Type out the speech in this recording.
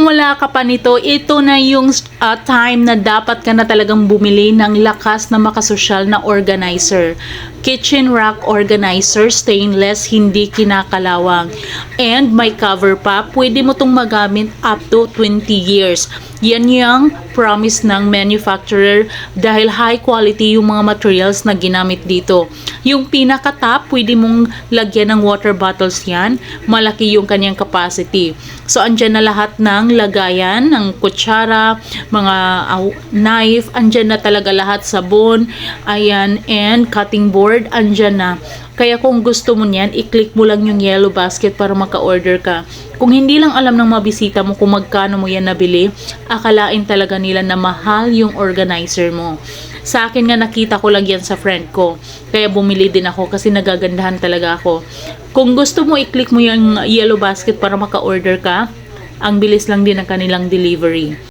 Kung wala ka pa nito, ito na yung time na dapat ka na talagang bumili ng lakas na makasosyal na organizer. Kitchen rack organizer, stainless, hindi kinakalawang. And may cover pa, pwede mo itong magamit up to 20 years. Yan yung promise ng manufacturer dahil high quality yung mga materials na ginamit dito. Yung pinaka-top, pwede mong lagyan ng water bottles yan. Malaki yung kanyang capacity. So, andyan na lahat ng lagayan, ng kutsara, mga knife, andyan na talaga lahat, sabon, ayan, and cutting board, andyan na. Kaya kung gusto mo niyan, i-click mo lang yung yellow basket para maka-order ka. Kung hindi lang alam ng mabisita mo kung magkano mo yan nabili, akalain talaga nila na mahal yung organizer mo. Sa akin nga nakita ko lang yan sa friend ko. Kaya bumili din ako kasi nagagandahan talaga ako. Kung gusto mo, i-click mo yung yellow basket para maka-order ka. Ang bilis lang din ng kanilang delivery.